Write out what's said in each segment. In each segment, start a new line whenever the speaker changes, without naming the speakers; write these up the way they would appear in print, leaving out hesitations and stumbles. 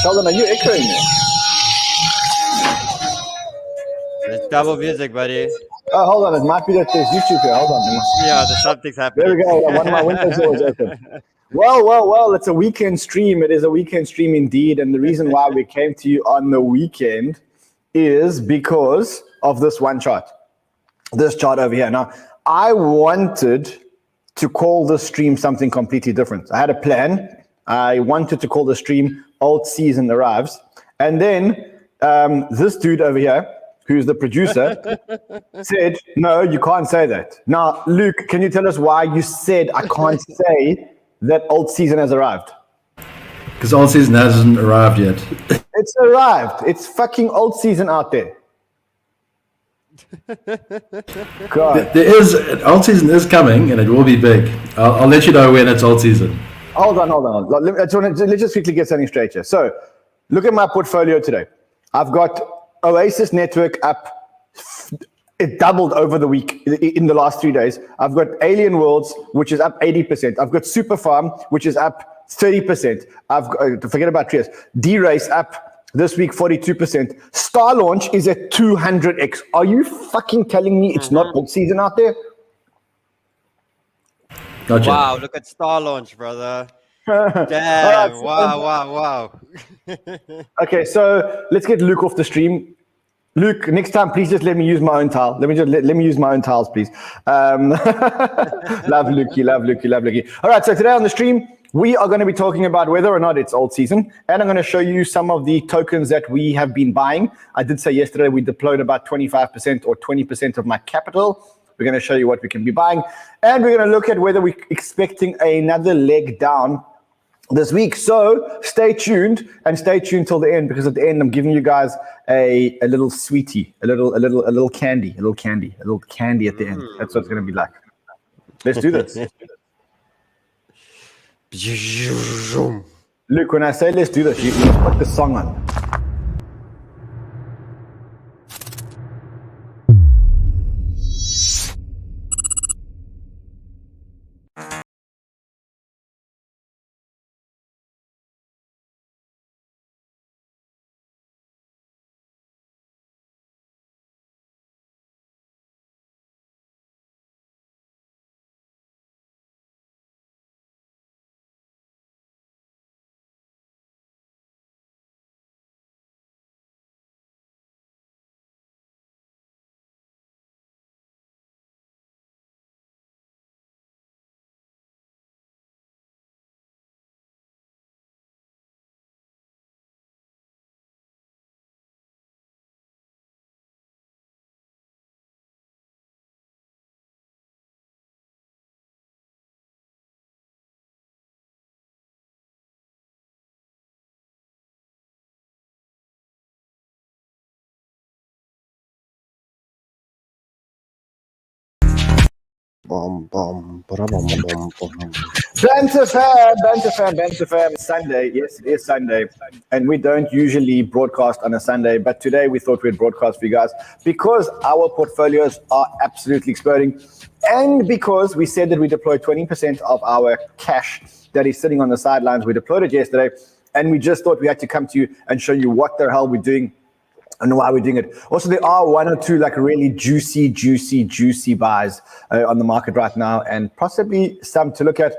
Sheldon, are you echoing me?
There's double music, buddy.
Oh, hold on. It might be that there's YouTube here. Hold on.
Yeah, there's something's happening.
There we go. One of my windows always open. Well. It's a weekend stream. It is a weekend stream indeed. And the reason why we came to you on the weekend is because of this one chart. This chart over here. Now, I wanted to call this stream something completely different. I had a plan. I wanted to call the stream Altseason Arrives. And then this dude over here, who's the producer, said, no, you can't say that. Now, Luke, can you tell us why you said I can't say that Altseason has arrived?
Because Altseason hasn't arrived yet.
It's arrived. It's fucking Altseason out there. God.
Altseason is coming, and it will be big. I'll let you know when it's Altseason.
Hold on. Let's just quickly get something straight here. So, look at my portfolio today. I've got Oasis network up. It doubled over the week in the last 3 days. I've got Alien Worlds, which is up 80%. I've got Superfarm, which is up 30%. I've got, forget about Trias. D-Race up this week 42%. StarLauncher is at 200x. Are you fucking telling me it's not Altseason out there?
Gotcha.
Wow, look at StarLauncher, brother. Damn, wow.
Okay, so let's get Luke off the stream. Luke, next time, please just let me use my own towel. Let me use my own towels, please. Love Lukey. All right, so today on the stream, we are going to be talking about whether or not it's Altseason, and I'm going to show you some of the tokens that we have been buying. I did say yesterday we deployed about 25% or 20% of my capital. We're going to show you what we can be buying, and we're going to look at whether we're expecting another leg down this week. So stay tuned till the end, because at the end I'm giving you guys a little sweetie, a little candy at the end. That's what it's going to be like. Let's do this. Luke, when I say let's do this, you put the song on. Banter fam, it's Sunday. Yes, it is Sunday. And we don't usually broadcast on a Sunday, but today we thought we'd broadcast for you guys because our portfolios are absolutely exploding. And because we said that we deployed 20% of our cash that is sitting on the sidelines. We deployed it yesterday, and we just thought we had to come to you and show you what the hell we're doing and why we're doing it. Also, there are one or two like really juicy buys on the market right now, and possibly some to look at.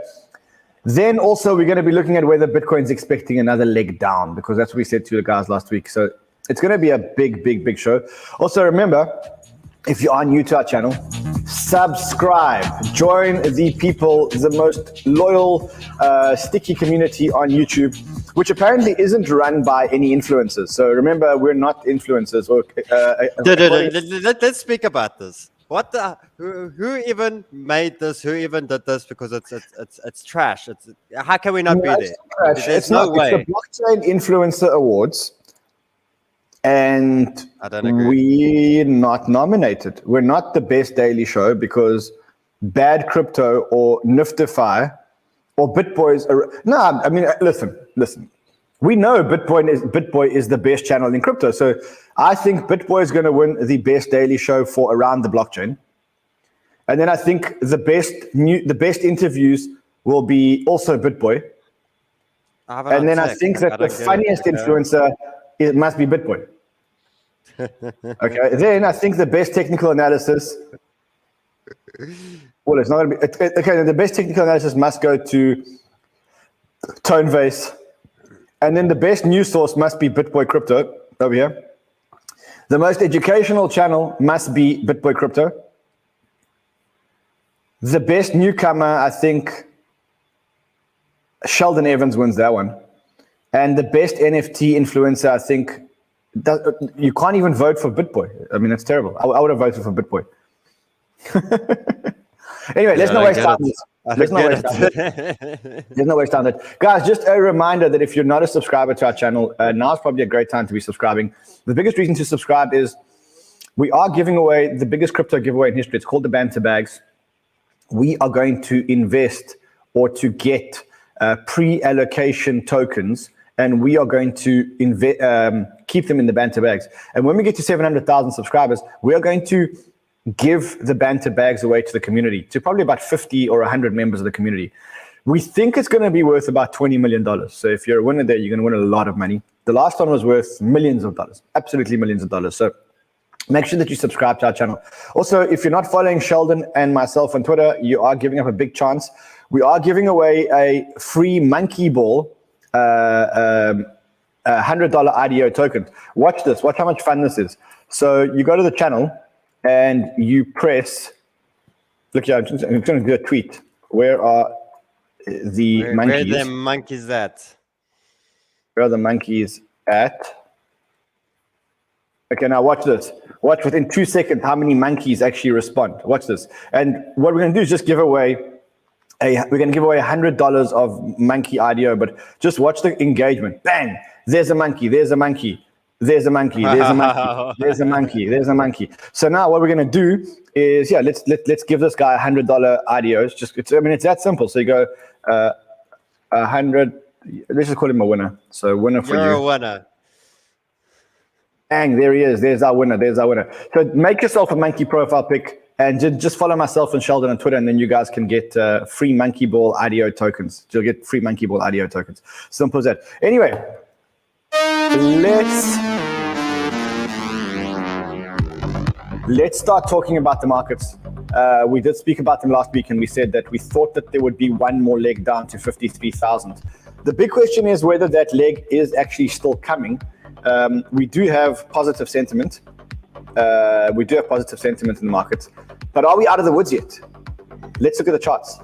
Then also we're going to be looking at whether Bitcoin's expecting another leg down, because that's what we said to the guys last week. So it's going to be a big show. Also remember, if you are new to our channel, subscribe, join the people, the most loyal, sticky community on YouTube, which apparently isn't run by any influencers. So remember, we're not influencers. Or,
let's speak about this. What the? Who even made this? Who even did this? Because it's trash. How can we not be there? There's no way.
It's the Blockchain Influencer Awards, and
I don't agree.
We're not nominated. We're not the best daily show because Bad Crypto or Niftify or BitBoys are. No, I mean, listen. We know BitBoy is the best channel in crypto. So I think BitBoy is going to win the best daily show for around the blockchain. And then I think the best interviews will be also BitBoy. And then I think that the funniest influencer it must be BitBoy. Okay. Then I think the best technical analysis. Well, it's not going to be okay. The best technical analysis must go to Tonebase, and then the best news source must be BitBoy Crypto over here. The most educational channel must be BitBoy Crypto. The best newcomer, I think, Sheldon Evans wins that one. And the best NFT influencer, I think, you can't even vote for BitBoy. I mean, that's terrible. I would have voted for BitBoy. Anyway, let's not waste time. There's no waste time. Guys, just a reminder that if you're not a subscriber to our channel, now's probably a great time to be subscribing. The biggest reason to subscribe is we are giving away the biggest crypto giveaway in history. It's called the Banter Bags. We are going to invest or to get pre-allocation tokens, and we are going to keep them in the Banter Bags. And when we get to 700,000 subscribers, we are going to give the Banter Bags away to the community, to probably about 50 or 100 members of the community. We think it's going to be worth about $20 million. So if you're a winner there, you're going to win a lot of money. The last one was worth millions of dollars, absolutely millions of dollars. So make sure that you subscribe to our channel. Also, if you're not following Sheldon and myself on Twitter, you are giving up a big chance. We are giving away a free MonkeyBall $100 IDO token. Watch this. Watch how much fun this is. So you go to the channel and you press. Look here, I'm going to do a tweet. Where are the monkeys?
Where are the monkeys at?
Where are the monkeys at? Okay, now watch this. Watch within 2 seconds how many monkeys actually respond. Watch this. And what we're going to do is just give away we're going to give away $100 of monkey IDO, but just watch the engagement. Bang! There's a monkey. There's a monkey. There's a monkey. There's a monkey. There's a monkey. There's a monkey. So now what we're going to do is, let's give this guy $100 IDOs. It's that simple. So you go 100. Let's just call him a winner. So winner for you.
You're a winner.
Bang! There he is. There's our winner. There's our winner. So make yourself a monkey profile pic. And just follow myself and Sheldon on Twitter, and then you guys can get free MonkeyBall IDO tokens. You'll get free MonkeyBall IDO tokens. Simple as that. Anyway, let's start talking about the markets. We did speak about them last week, and we said that we thought that there would be one more leg down to 53,000. The big question is whether that leg is actually still coming. We do have positive sentiment. We do have positive sentiment in the markets, but are we out of the woods yet? Let's look at the charts.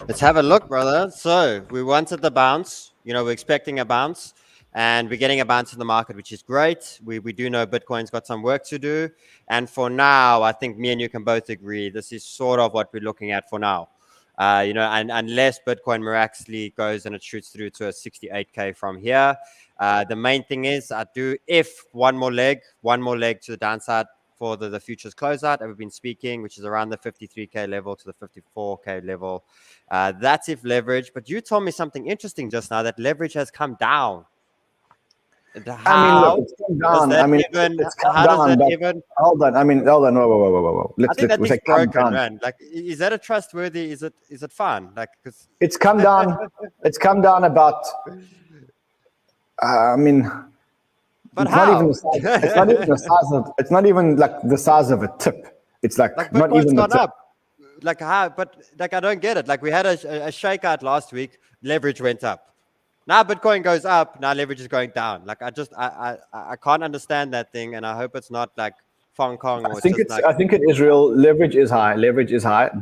Let's have a look, brother. So we wanted the bounce. We're expecting a bounce, and we're getting a bounce in the market, which is great. We do know Bitcoin's got some work to do, and for now, I think me and you can both agree this is sort of what we're looking at for now. And unless Bitcoin miraculously goes and it shoots through to a 68K from here. The main thing is if one more leg to the downside for the futures closeout that we've been speaking, which is around the 53K level to the 54K level. That's if leverage. But you told me something interesting just now, that leverage has come down.
How? It's come down. It's come down. Hold on. Whoa.
I think that thing's broken, man. Like, is that a trustworthy? Is it fun? Like, cause
it's come down. It's come down about.
But
it's
how?
not even the size. It's not even the size of. It's not even like the size of a tip. It's like not even the tip.
Up. Like how? But like I don't get it. Like we had a shakeout last week. Leverage went up. Now Bitcoin goes up. Now leverage is going down. Like I can't understand that thing, and I hope it's not like Hong Kong.
I think in Israel leverage is high.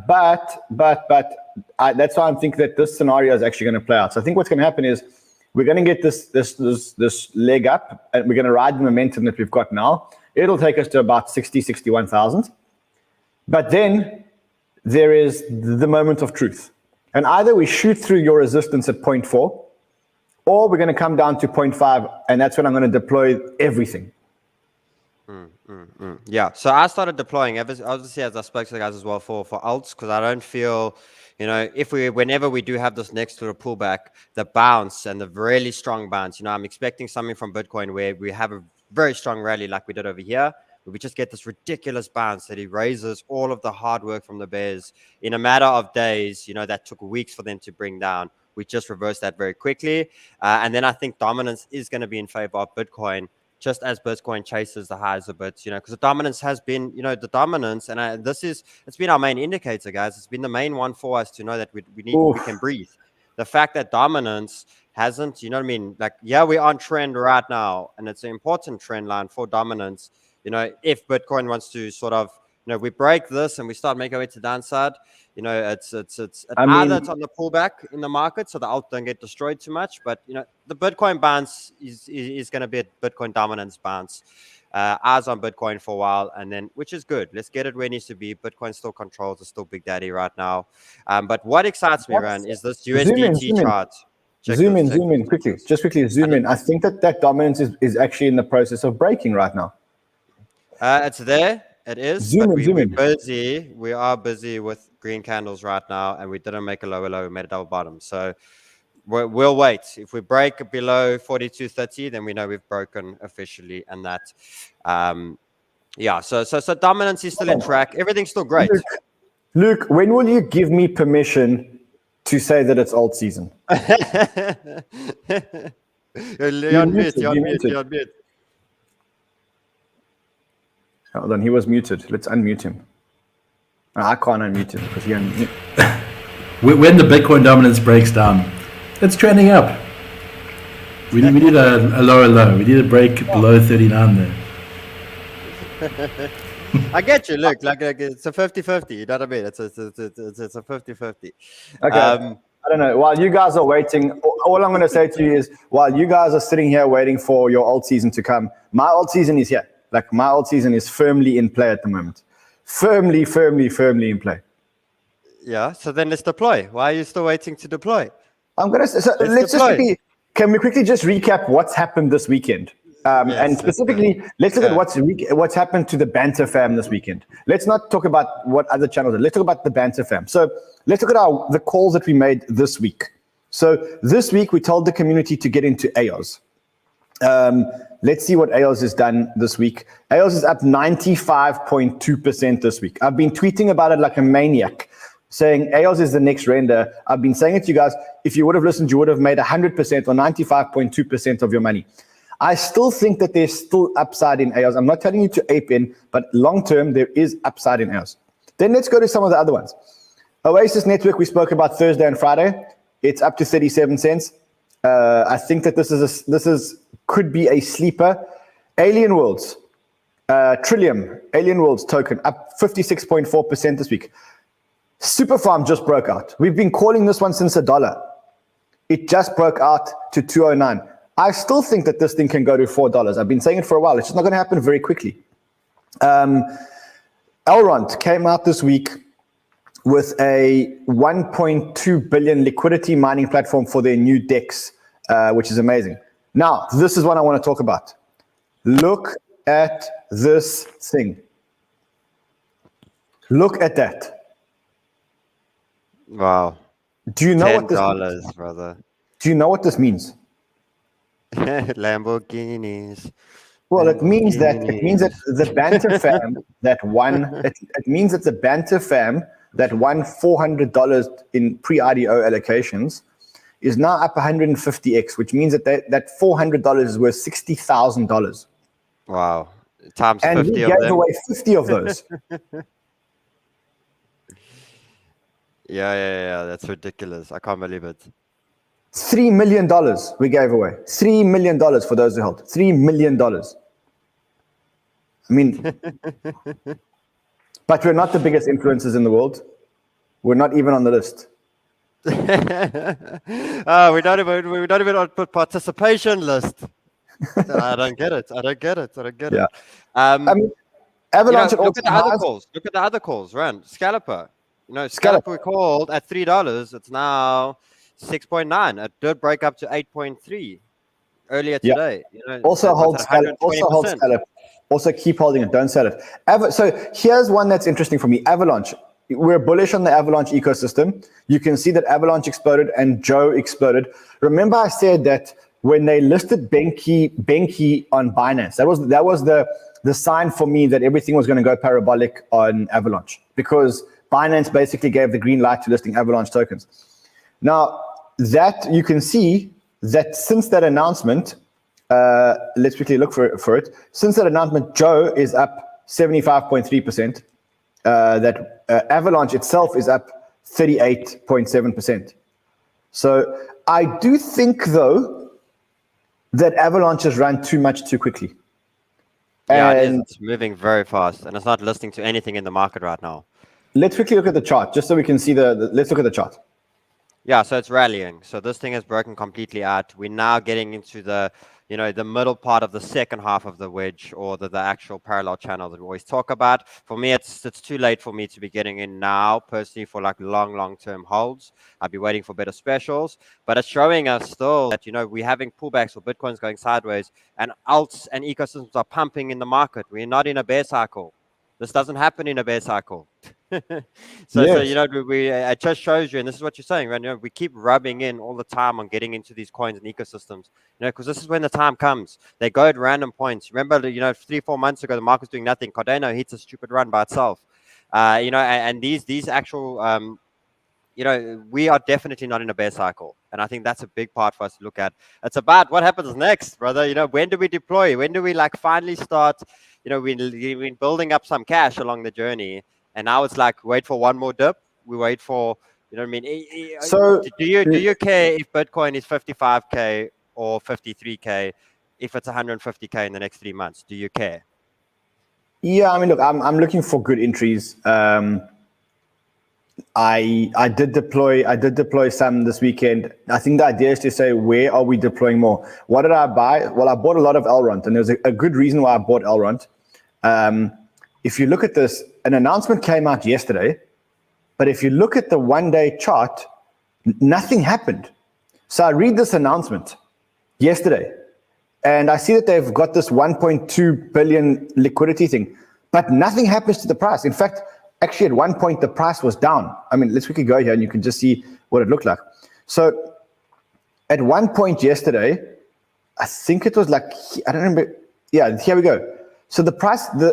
But that's why I'm thinking that this scenario is actually going to play out. So I think what's going to happen is we're going to get this leg up, and we're going to ride the momentum that we've got now. It'll take us to about 61,000. But then there is the moment of truth, and either we shoot through your resistance at 0.4. Or we're going to come down to 0.5, and that's when I'm going to deploy everything.
Yeah, so I started deploying, obviously, as I spoke to the guys as well, for alts, because I don't feel, whenever we do have this next little pullback, the bounce and the really strong bounce, I'm expecting something from Bitcoin where we have a very strong rally like we did over here, where we just get this ridiculous bounce that erases all of the hard work from the bears in a matter of days, that took weeks for them to bring down. we just reversed that very quickly. And then I think dominance is going to be in favor of Bitcoin, just as Bitcoin chases the highs a bit, because the dominance has been, the dominance, and it's been our main indicator, guys. It's been the main one for us to know that we can breathe. The fact that dominance hasn't, like, yeah, we're on trend right now, and it's an important trend line for dominance. If Bitcoin wants to sort of, we break this and we start making our way to downside, it's either it's on the pullback in the market, so the alt don't get destroyed too much. But the Bitcoin bounce is going to be a Bitcoin dominance bounce. Eyes on Bitcoin for a while, and then, which is good. Let's get it where it needs to be. Bitcoin still controls, it's still Big Daddy right now. But what excites me, Ran, is this USDT chart.
Zoom in quickly. Just quickly zoom in. I think that dominance is actually in the process of breaking right now.
It's there. It is.
Zoom in.
Busy. We are busy with green candles right now, and we didn't make a lower low. We made a double bottom. So we'll wait. If we break below 42.30, then we know we've broken officially, and that. So dominance is still in track. Everything's still great.
Luke, when will you give me permission to say that it's alt season?
You're on mute.
Hold on, he was muted. Let's unmute him. No, I can't unmute him because he unmuted.
When the Bitcoin dominance breaks down, it's trending up. We need a lower low. We need a break below 39 there.
I get you. Look, like it's a 50-50. You know what I mean? It's a 50-50.
Okay. I don't know. While you guys are waiting, all I'm going to say to you is, while you guys are sitting here waiting for your alt season to come, my alt season is here. Like, my alt season is firmly in play at the moment. Firmly in play.
Yeah. So then let's deploy. Why are you still waiting to deploy?
Can we quickly just recap what's happened this weekend? And specifically, let's look at what's happened to the Banter fam this weekend. Let's not talk about what other channels are. Let's talk about the Banter fam. So let's look at the calls that we made this week. So this week, we told the community to get into Aioz. Let's see what Aioz has done this week. Aioz is up 95.2% this week. I've been tweeting about it like a maniac, saying Aioz is the next render. I've been saying it to you guys. If you would have listened, you would have made 100% or 95.2% of your money. I still think that there's still upside in Aioz. I'm not telling you to ape in, but long term, there is upside in Aioz. Then let's go to some of the other ones. Oasis Network, we spoke about Thursday and Friday. It's up to 37 cents. I think that this could be a sleeper. Alien Worlds, Trillium, Alien Worlds token up 56.4% this week. Superfarm just broke out. We've been calling this one since $1. It just broke out to 209. I still think that this thing can go to $4. I've been saying it for a while. It's just not going to happen very quickly. Elrond came out this week with a 1.2 billion liquidity mining platform for their new DEX, which is amazing. Now, this is what I want to talk about. Look at this thing. Look at that.
Wow.
Do you know what this
means? Brother.
Do you know what this means?
Lamborghinis.
Well, it means that the Banter fam that won. It means that the Banter fam that won $400 in pre-IDO allocations is now up 150x, which means that that $400 is worth $60,000.
Wow! Times 50
and we gave away 50 of those.
Yeah. That's ridiculous. I can't believe it.
$3 million we gave away. $3 million for those who held. $3 million. I mean, but we're not the biggest influencers in the world. We're not even on the list.
We're not even on the participation list. I don't get it.
Yeah. I mean, Avalanche.
Look at the other calls. Look at the other calls. Run Scalloper. Scallop we called at $3. It's now 6.9. It did break up to 8.3 earlier today.
Also hold Scallop. Also keep holding it. Don't sell it. So here's one that's interesting for me. Avalanche. We're bullish on the Avalanche ecosystem. You can see that Avalanche exploded and Joe exploded. Remember I said that when they listed Benki on Binance, that was the sign for me that everything was going to go parabolic on Avalanche, because Binance basically gave the green light to listing Avalanche tokens. Now, that you can see that since that announcement, let's quickly look for it. Since that announcement, Joe is up 75.3%. That Avalanche itself is up 38.7%. So I do think, though, that Avalanche has run too much too quickly.
Yeah, it is. It's moving very fast, and it's not listening to anything in the market right now.
Let's quickly look at the chart, just so we can see let's look at the chart.
Yeah, so it's rallying. So this thing has broken completely out. We're now getting into the, the middle part of the second half of the wedge, or the actual parallel channel that we always talk about. For me, it's too late for me to be getting in now, personally, for like long-term holds. I'd be waiting for better specials. But it's showing us still that, we're having pullbacks or Bitcoin's going sideways, and alts and ecosystems are pumping in the market. We're not in a bear cycle. This doesn't happen in a bear cycle. So it just shows you, and this is what you're saying, right? We keep rubbing in all the time on getting into these coins and ecosystems, because this is when the time comes. They go at random points. Remember, 3-4 months ago, the market was doing nothing. Cardano hits a stupid run by itself. And these actual, we are definitely not in a bear cycle. And I think that's a big part for us to look at. It's about what happens next, brother. When do we deploy? When do we finally start? We've been building up some cash along the journey. And now it's like, wait for one more dip. We wait for, what I mean? So do you care if Bitcoin is 55K or 53K, if it's 150K in the next 3 months? Do you care?
Yeah, I mean, look, I'm looking for good entries. I did deploy some this weekend. I think the idea is to say, where are we deploying more? What did I buy? Well, I bought a lot of Elrond, and there's a good reason why I bought Elrond. If you look at this, an announcement came out yesterday, but if you look at the one-day chart, nothing happened. So I read this announcement yesterday, and I see that they've got this 1.2 billion liquidity thing, but nothing happens to the price. In fact, actually at one point, the price was down. I mean, let's quickly go here, and you can just see what it looked like. So at one point yesterday, I think it was like, I don't remember. Yeah, here we go. So the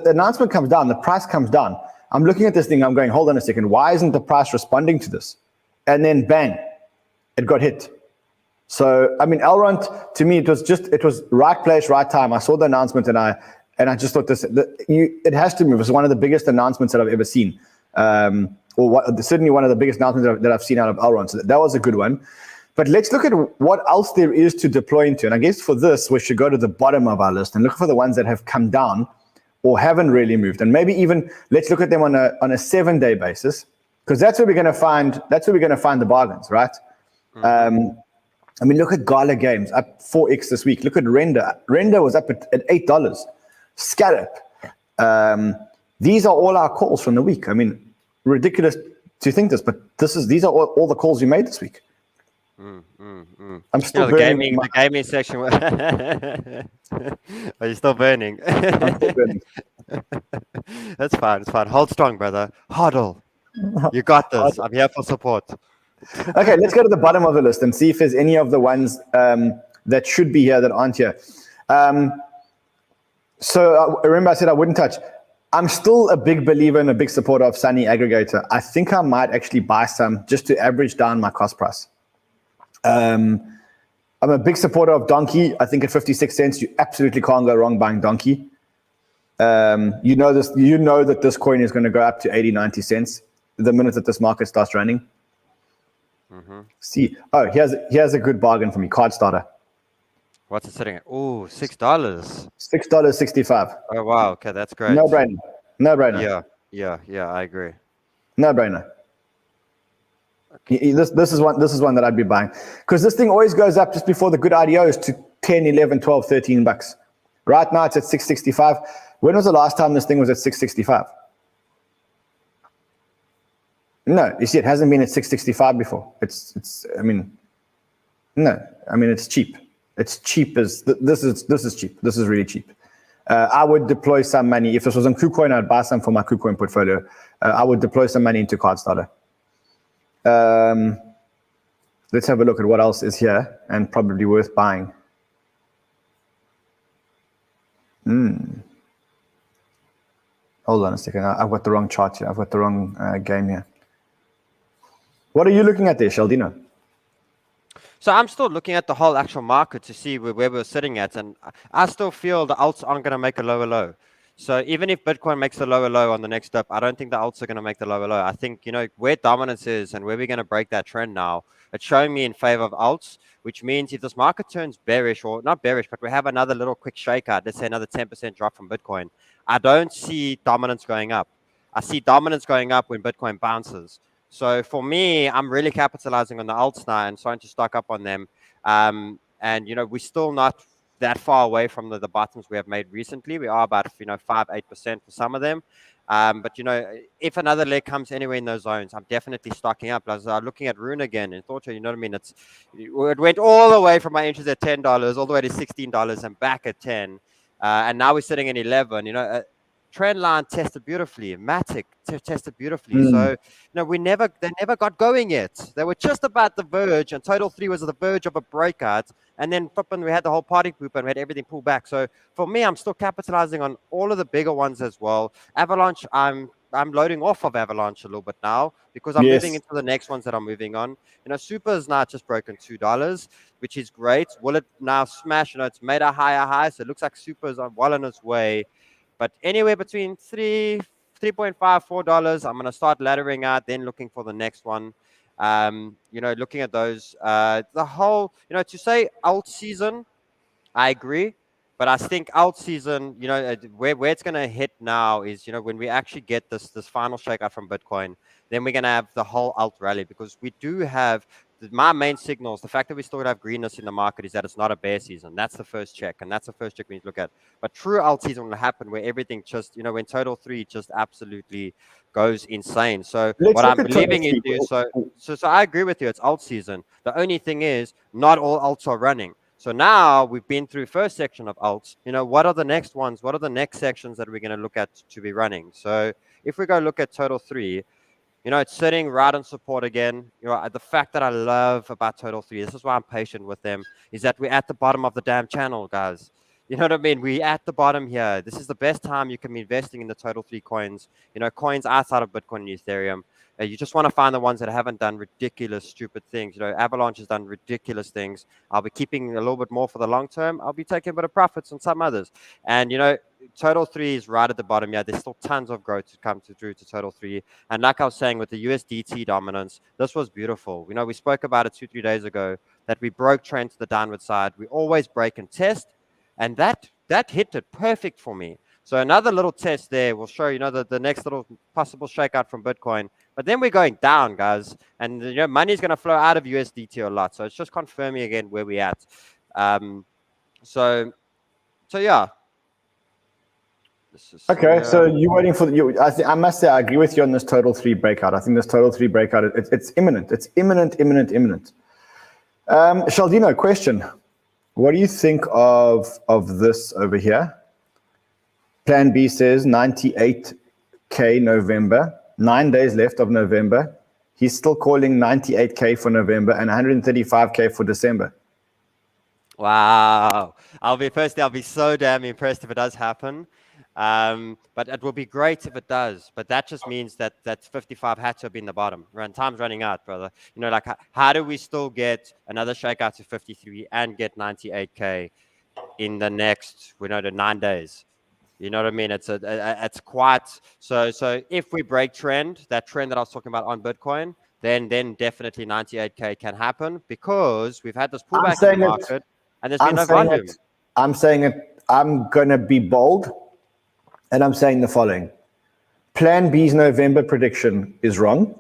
announcement comes down, the price comes down. I'm looking at this thing, I'm going, hold on a second, why isn't the price responding to this? And then bang, it got hit. So, I mean, Elrond, to me, it was right place, right time. I saw the announcement and I just thought it has to move. It's one of the biggest announcements that I've ever seen. Certainly one of the biggest announcements that I've seen out of Elrond. So that was a good one. But let's look at what else there is to deploy into. And I guess for this, we should go to the bottom of our list and look for the ones that have come down or haven't really moved. And maybe even let's look at them on a 7-day basis, because that's where we're going to find the bargains, right? Mm-hmm. I mean, look at Gala Games up 4x this week. Look at Render. Render was up at $8. Scallop. These are all our calls from the week. I mean, ridiculous to think this, but these are all the calls we made this week. I'm still burning.
The gaming section. Are you still burning?
I'm still burning.
That's fine. It's fine. Hold strong, brother. Huddle. You got this. I'm here for support.
Okay, let's go to the bottom of the list and see if there's any of the ones that should be here that aren't here. So remember I said I wouldn't touch. I'm still a big believer and a big supporter of Sunny Aggregator. I think I might actually buy some just to average down my cost price. I'm a big supporter of Donkey. I think at 56 cents, you absolutely can't go wrong buying Donkey. You know that this coin is going to go up to 80, 90 cents the minute that this market starts running. Mm-hmm. See, here's a good bargain for me. Cardstarter.
What's it sitting at? Oh, $6.
$6.65.
Oh wow, okay, that's great.
No brainer.
Yeah, I agree.
No brainer. Okay. This is one that I'd be buying, because this thing always goes up just before the good IDOs to 10, 11, 12, 13 bucks. Right now it's at 665. When was the last time this thing was at 665? No, you see, it hasn't been at 665 before. It's cheap. It's cheap as this is cheap. This is really cheap. I would deploy some money. If this was on Kucoin, I'd buy some for my Kucoin portfolio. I would deploy some money into Cardstarter. Let's have a look at what else is here and probably worth buying. Hold on a second. I've got the wrong chart here. I've got the wrong game here. What are you looking at there, Sheldino?
So I'm still looking at the whole actual market to see where we're sitting at, and I still feel the alts aren't going to make a lower low. So even if Bitcoin makes a lower low on the next step, I don't think the alts are going to make the lower low. I think, where dominance is and where we're going to break that trend now, it's showing me in favor of alts, which means if this market turns bearish, or not bearish, but we have another little quick shakeout, let's say another 10% drop from Bitcoin, I don't see dominance going up. I see dominance going up when Bitcoin bounces. So for me, I'm really capitalizing on the alts now and starting to stock up on them. And, we're still not that far away from the bottoms we have made recently. We are about 5-8% for some of them, but if another leg comes anywhere in those zones, I'm definitely stocking up. I was looking at RUNE again and ThorChain, you know what I mean? It went all the way from my entries at $10 all the way to $16 and back at 10, and now we're sitting at 11. Trend line tested beautifully. Matic tested beautifully. So, they never got going yet. They were just about the verge, and Total 3 was at the verge of a breakout. And then we had the whole party poop and we had everything pulled back. So for me, I'm still capitalizing on all of the bigger ones as well. Avalanche, I'm loading off of Avalanche a little bit now because I'm moving into the next ones that I'm moving on. Super has now just broken $2, which is great. Will it now smash? It's made a higher high, so it looks like Super is well on its way. But anywhere between $3.5, $4, I'm going to start laddering out, then looking for the next one. Looking at those, the whole, to say Altseason, I agree. But I think Altseason, where it's going to hit now is, when we actually get this final shakeout from Bitcoin, then we're going to have the whole alt rally, because we do have my main signals. The fact that we still have greenness in the market is that it's not a bear season. That's the first check, and that's the first check we need to look at. But true alt season will happen where everything just, when Total 3 just absolutely goes insane. So what I'm believing into, so I agree with you. It's alt season. The only thing is, not all alts are running. So now we've been through first section of alts. What are the next ones? What are the next sections that we're going to look at to be running? So if we go look at Total 3, it's sitting right on support again. The fact that I love about Total 3, this is why I'm patient with them, is that we're at the bottom of the damn channel, guys. You know what I mean? We're at the bottom here. This is the best time you can be investing in the Total 3 coins, coins outside of Bitcoin and Ethereum. You just want to find the ones that haven't done ridiculous, stupid things. Avalanche has done ridiculous things. I'll be keeping a little bit more for the long term. I'll be taking a bit of profits on some others. And, Total 3 is right at the bottom. Yeah, there's still tons of growth to come through to Total 3. And like I was saying, with the USDT dominance, this was beautiful. We spoke about it 2-3 days ago, that we broke trend to the downward side. We always break and test. And that hit it perfect for me. So another little test there will show, the next little possible shakeout from Bitcoin. But then we're going down, guys. And, money is going to flow out of USDT a lot. So it's just confirming again where we're at. So yeah.
Okay, so you're waiting for I must say I agree with you on this Total 3 breakout. I think this Total 3 breakout, it's imminent. It's imminent. Shaldino, question. What do you think of this over here? PlanB says 98K November, 9 days left of November. He's still calling 98K for November and 135K for December.
Wow. I'll be so damn impressed if it does happen. But it will be great if it does. But that just means that 55 had to have been the bottom. Time's running out, brother. How do we still get another shakeout to 53 and get 98K in the next, the 9 days? You know what I mean? It's quite so. If we break trend, that trend that I was talking about on Bitcoin, then definitely 98K can happen, because we've had this pullback in the market and there's been no volume.
I'm saying it. I'm gonna be bold, and I'm saying the following: Plan B's November prediction is wrong.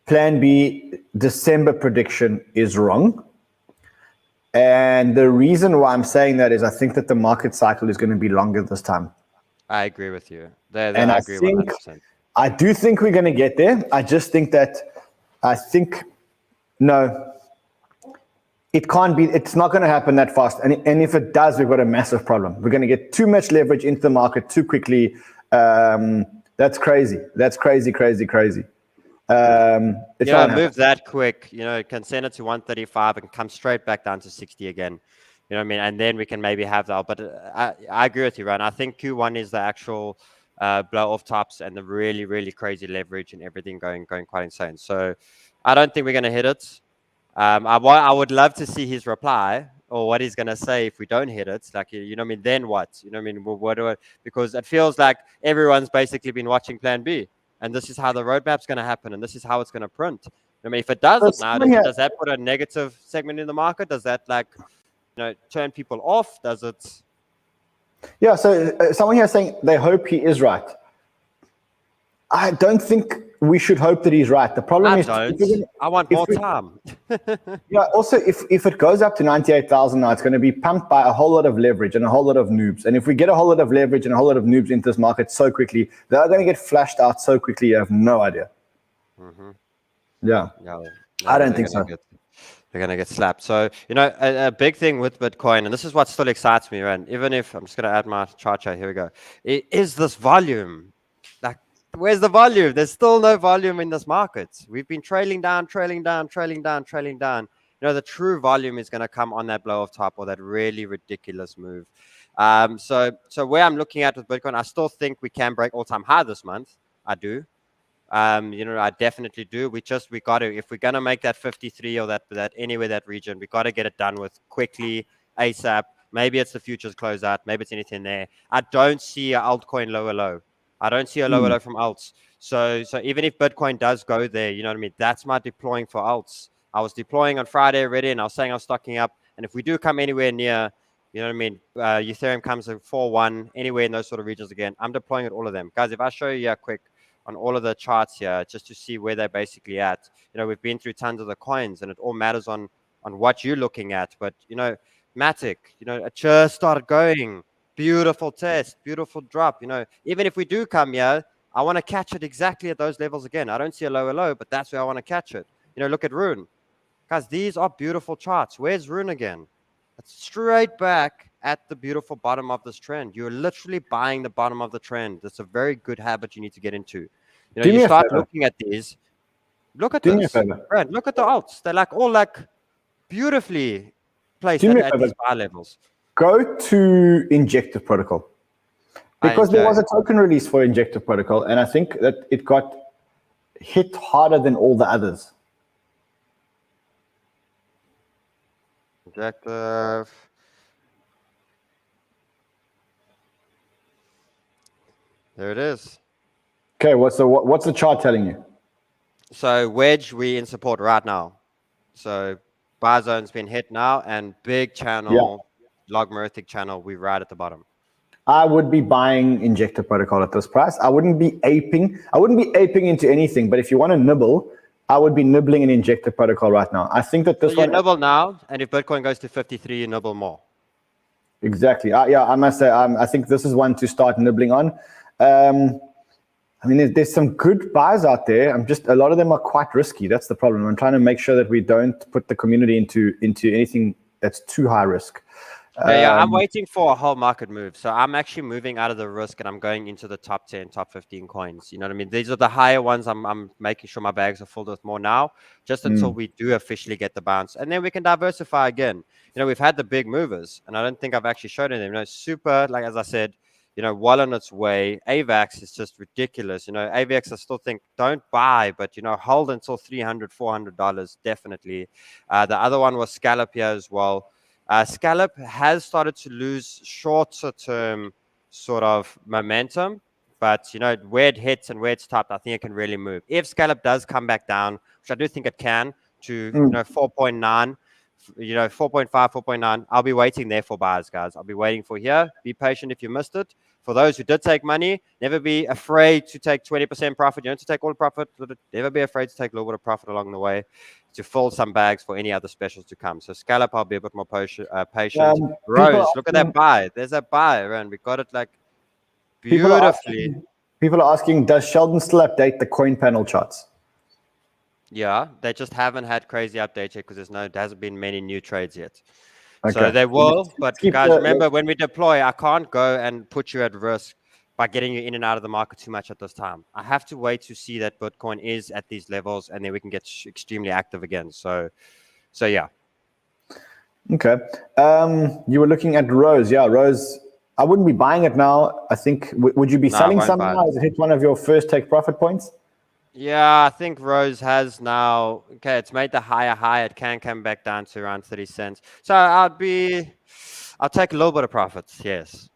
Plan B December prediction is wrong. And the reason why I'm saying that is I think that the market cycle is going to be longer this time.
I agree with you. I agree 100%.
I do think we're going to get there. I just think that, no, it can't be, it's not going to happen that fast. And if it does, we've got a massive problem. We're going to get too much leverage into the market too quickly. That's crazy. That's crazy.
Move that quick, it can send it to 135 and come straight back down to 60 again. You know what I mean? And then we can maybe have that. But I agree with you, Ryan. I think Q1 is the actual blow off tops and the really, really crazy leverage and everything going quite insane. So I don't think we're going to hit it. I would love to see his reply or what he's going to say if we don't hit it. Like, you know what I mean? Then what? You know what I mean? What do I, because it feels like everyone's basically been watching Plan B. And this is how the roadmap's going to happen. And this is how it's going to print. I mean, if it doesn't now, does that put a negative segment in the market? Does that, like, you know, turn people off? Does it?
Yeah, so someone here is saying they hope he is right. I don't think we should hope that he's right. The problem is,
I want more time.
Yeah. Also, if it goes up to 98,000 now, it's going to be pumped by a whole lot of leverage and a whole lot of noobs. And if we get a whole lot of leverage and a whole lot of noobs into this market so quickly, they're going to get flashed out so quickly. You have no idea.
Mm-hmm.
Yeah.
No,
I don't think so.
They're going to get slapped. So, you know, a big thing with Bitcoin, and this is what still excites me, right? Even if I'm just going to add my chart. Here we go. Is this volume? Like, where's the volume? There's still no volume in this market. We've been trailing down. You know, the true volume is going to come on that blow of top or that really ridiculous move. So where I'm looking at with Bitcoin, I still think we can break all-time high this month. I do. You know, I definitely do. We got to, if we're going to make that 53 or that anywhere that region, we got to get it done with quickly, ASAP. Maybe it's the futures closeout. Maybe it's anything there. I don't see an altcoin lower low. I don't see a lower low from alts. So even if Bitcoin does go there, you know what I mean? That's my deploying for alts. I was deploying on Friday already, and I was saying I was stocking up. And if we do come anywhere near, you know what I mean? Ethereum comes at 4-1, anywhere in those sort of regions again, I'm deploying at all of them. Guys, if I show you here quick, on all of the charts here, just to see where they're basically at. You know, we've been through tons of the coins, and it all matters on what you're looking at. But, you know, Matic, you know, it just started going. Beautiful test, beautiful drop. You know, even if we do come here, I want to catch it exactly at those levels again. I don't see a lower low, but that's where I want to catch it. You know, look at RUNE. Guys, these are beautiful charts. Where's RUNE again? It's straight back at the beautiful bottom of this trend. You're literally buying the bottom of the trend. That's a very good habit you need to get into. You know, you start looking at these. Look at this. Brand, look at the alts. They're like all like beautifully placed at these buy levels.
Go to Injective Protocol. Because there was a token release for Injective Protocol, and I think that it got hit harder than all the others.
Injective. There it is.
Okay, what's the chart telling you?
So wedge, we in support right now. So buy zone's been hit now, and big channel, logarithmic channel, we're right at the bottom.
I would be buying Injective Protocol at this price. I wouldn't be aping into anything, but if you want to nibble, I would be nibbling in Injective Protocol right now. I think that this
one... You nibble now, and if Bitcoin goes to 53, you nibble more.
Exactly. I must say, I think this is one to start nibbling on. I mean, there's some good buys out there. A lot of them are quite risky. That's the problem. I'm trying to make sure that we don't put the community into anything that's too high risk.
I'm waiting for a whole market move. So I'm actually moving out of the risk, and I'm going into the top 10, top 15 coins. You know what I mean? These are the higher ones. I'm making sure my bags are filled with more now, just until we do officially get the bounce. And then we can diversify again. You know, we've had the big movers, and I don't think I've actually shown them. You know, super, like as I said, you know, well on its way. AVAX is just ridiculous. You know, AVAX, I still think don't buy, but, you know, hold until $300, $400, definitely. The other one was Scallop here as well. Scallop has started to lose shorter term sort of momentum, but, you know, where it hits and where it's topped, I think it can really move. If Scallop does come back down, which I do think it can, to, you know, 4.9, you know, 4.5, 4.9, I'll be waiting there for buyers, guys. I'll be waiting for here. Be patient if you missed it. For those who did take money, never be afraid to take 20% profit. You don't have to take all the profit. Never be afraid to take a little bit of profit along the way to fill some bags for any other specials to come. So Scallop, I'll be a bit more patient. Rose, look at that buy. There's a buy, and we got it like beautifully.
People are asking, does Sheldon still update the CoinPanel charts?
Yeah, they just haven't had crazy updates yet because there hasn't been many new trades yet.
Okay.
So they will, but guys, remember when we deploy, I can't go and put you at risk by getting you in and out of the market too much at this time. I have to wait to see that Bitcoin is at these levels, and then we can get extremely active again. So yeah.
Okay. You were looking at Rose. Yeah, Rose. I wouldn't be buying it now. I think, would you be selling some now? Has it hit one of your first take profit points?
Yeah, I think Rose has now. Okay, it's made the higher high. It can come back down to around 30 cents. So I'll take a little bit of profits. Yes,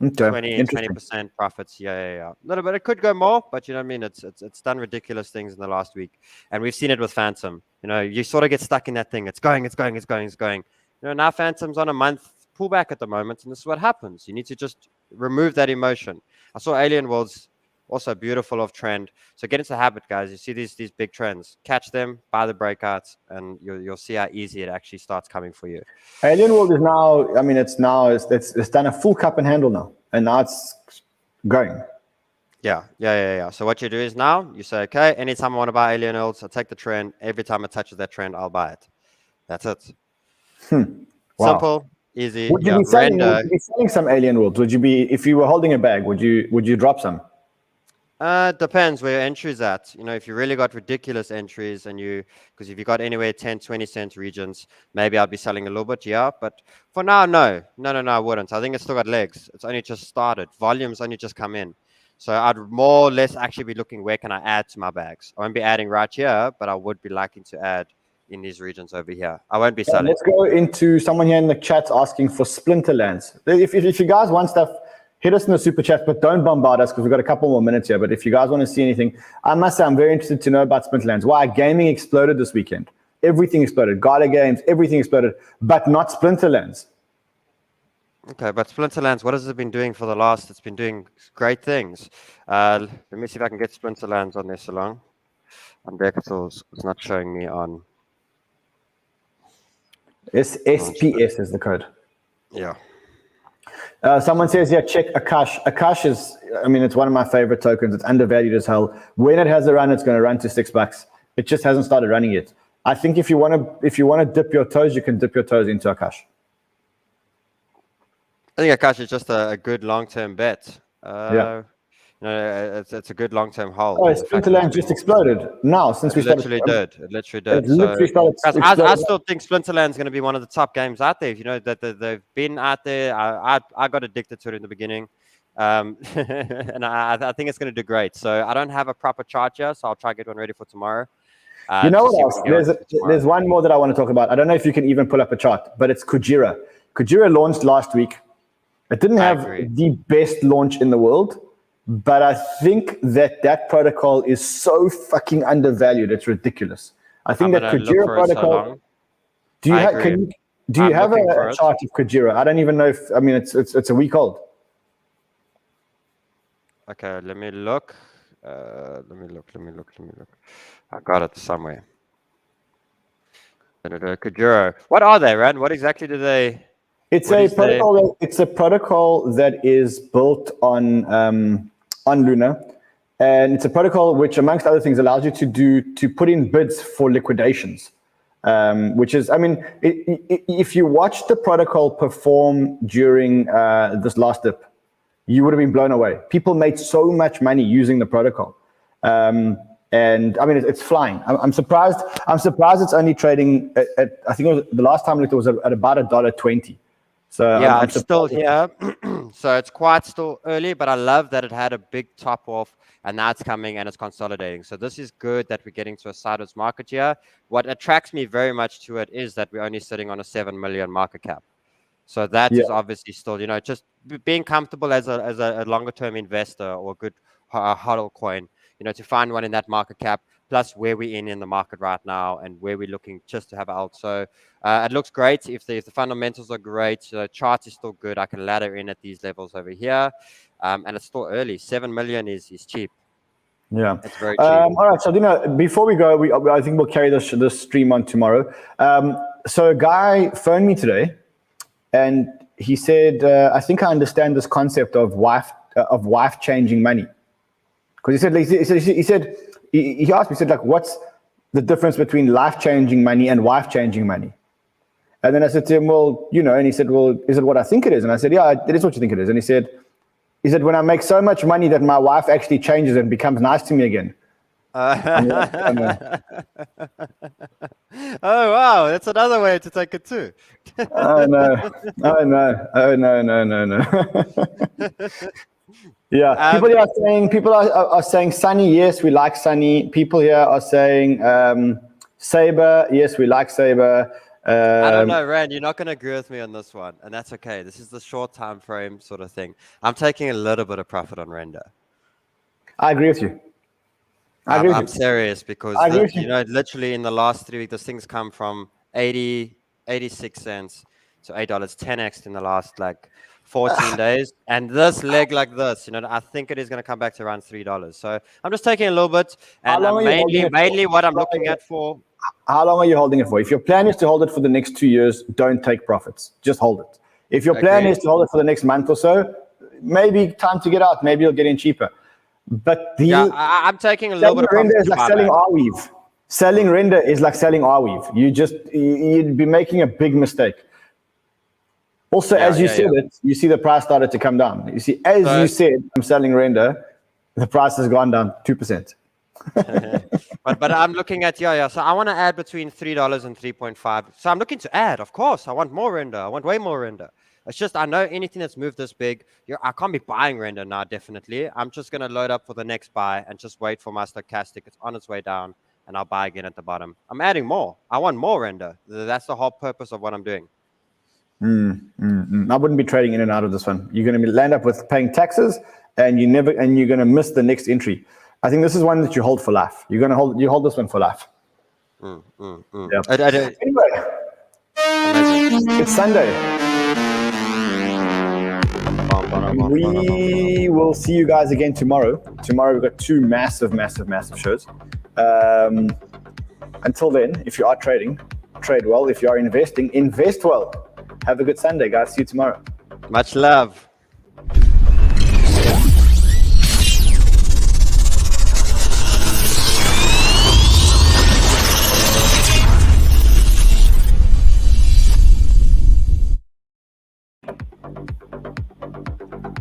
Okay,
20,
interesting.
20% profits. Yeah. A little bit. It could go more, but you know what I mean. It's done ridiculous things in the last week, and we've seen it with Phantom. You know, you sort of get stuck in that thing. It's going. You know, now Phantom's on a month pullback at the moment, and this is what happens. You need to just remove that emotion. I saw Alien Worlds also beautiful of trend. So get into the habit, guys. You see these big trends, catch them, buy the breakouts, and you'll see how easy it actually starts coming for you.
Alien World is now. I mean, it's done a full cup and handle now, and now it's going.
Yeah. So what you do is now you say, okay, anytime I want to buy Alien Worlds, I take the trend. Every time it touches that trend, I'll buy it. That's it.
Wow.
Simple, easy.
Would you be selling some Alien Worlds? Would you be, if you were holding a bag? Would you drop some?
Depends where your entry's at. You know, if you really got ridiculous entries because if you got anywhere 10, 20 cent regions, maybe I'd be selling a little bit, yeah. But for now, no, I wouldn't. I think it's still got legs. It's only just started. Volume's only just come in. So I'd more or less actually be looking where can I add to my bags. I won't be adding right here, but I would be liking to add in these regions over here. I won't be selling.
Let's go into someone here in the chat asking for Splinterlands. If you guys want stuff, hit us in the super chat, but don't bombard us because we've got a couple more minutes here. But if you guys want to see anything, I must say I'm very interested to know about Splinterlands. Why? Gaming exploded this weekend. Everything exploded. Gala games, everything exploded, but not Splinterlands.
Okay, but Splinterlands, what has it been doing for the last? It's been doing great things. Let me see if I can get Splinterlands on there so long. On Decathl's, it's not showing me on.
SPS is the code.
Yeah.
Someone says, yeah, check Akash. Akash is, I mean, it's one of my favorite tokens. It's undervalued as hell. When it has a run, it's going to run to $6. It just hasn't started running yet. I think if you want to dip your toes, you can dip your toes into Akash.
I think Akash is just a good long-term bet.
Yeah.
You know, it's a good long-term hold.
Oh, Splinterlands just exploded now since we started.
It literally did. I still think Splinterland's going to be one of the top games out there. You know that they've been out there. I got addicted to it in the beginning, and I think it's going to do great. So I don't have a proper chart here, so I'll try to get one ready for tomorrow.
You know what else? There's one more that I want to talk about. I don't know if you can even pull up a chart, but it's Kujira. Kujira launched last week. It didn't have the best launch in the world. But I think that protocol is so fucking undervalued. It's ridiculous. I think that Kujira protocol. Do you have a chart of Kujira? I don't even know if. I mean, it's a week old.
Okay, let me look. Let me look. I got it somewhere. Kujira. What are they, Rand? What exactly do they?
It's a protocol that is built on Luna, and it's a protocol which, amongst other things, allows you to put in bids for liquidations, which is, I mean, if you watch the protocol perform during this last dip, you would have been blown away. People made so much money using the protocol, and I mean, it's flying. I'm surprised. It's only trading at I think it was, the last time it was at about $1.20. So
yeah, it's still here. So it's quite still early, but I love that it had a big top off and now it's coming and it's consolidating. So this is good that we're getting to a sideways market here. What attracts me very much to it is that we're only sitting on a 7 million market cap. So that is obviously still, you know, just being comfortable as a longer term investor or a good hodl coin, you know, to find one in that market cap, plus where we're in the market right now and where we're looking just to have out. So it looks great. If the fundamentals are great, the chart is still good. I can ladder in at these levels over here. And it's still early. 7 million is cheap.
Yeah.
It's very cheap.
All right. So, Dina, before we go, I think we'll carry this stream on tomorrow. So a guy phoned me today and he said, I think I understand this concept of wife changing money. Because he said, he asked me, he said, like, what's the difference between life-changing money and wife-changing money? And then I said to him, well, you know, and he said, well, is it what I think it is? And I said, yeah, it is what you think it is. And he said, when I make so much money that my wife actually changes and becomes nice to me again.
Oh, wow. That's another way to take it too.
Oh, no. Yeah, people are saying Sunny. Yes, we like Sunny. People here are saying Saber. Yes, we like Saber.
I don't know, Rand. You're not going to agree with me on this one, and that's okay. This is the short time frame sort of thing. I'm taking a little bit of profit on render.
I agree with you.
I'm serious because literally in the last 3 weeks, those things come from 86 cents to $8, 10x in the last 14 days, and this leg like this, I think it is going to come back to around $3. So I'm just taking a little bit, and mainly what I'm looking at for.
How long are you holding it for? If your plan is to hold it for the next 2 years, don't take profits. Just hold it. If your plan is to hold it for the next month or so, maybe time to get out. Maybe you'll get in cheaper. But
I'm taking a little bit of profit.
Render is like selling Arweave. Selling render is like selling Arweave. You'd be making a big mistake. Also, as you said it, you see the price started to come down. You see, as you said, I'm selling render, the price has gone down 2%.
but I'm looking at so I want to add between $3 and 3.5. So I'm looking to add, of course. I want more render. I want way more render. It's just I know anything that's moved this big, I can't be buying render now. Definitely, I'm just gonna load up for the next buy and just wait for my stochastic. It's on its way down, and I'll buy again at the bottom. I'm adding more. I want more render. That's the whole purpose of what I'm doing.
I wouldn't be trading in and out of this one. You're going to land up with paying taxes, and you're going to miss the next entry. I think this is one that you hold for life. You hold this one for life. Yeah. Anyway, it's Sunday. We will see you guys again tomorrow. Tomorrow we've got 2 massive shows. Until then, if you are trading, trade well. If you are investing, invest well. Have a good Sunday, guys. See you tomorrow.
Much love.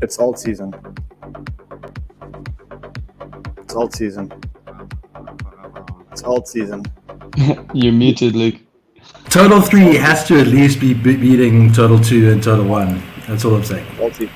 It's Altseason. It's Altseason. It's Altseason.
You're muted, Luke.
Total 3 has to at least be beating Total 2 and Total 1. That's all I'm saying.
Altseason.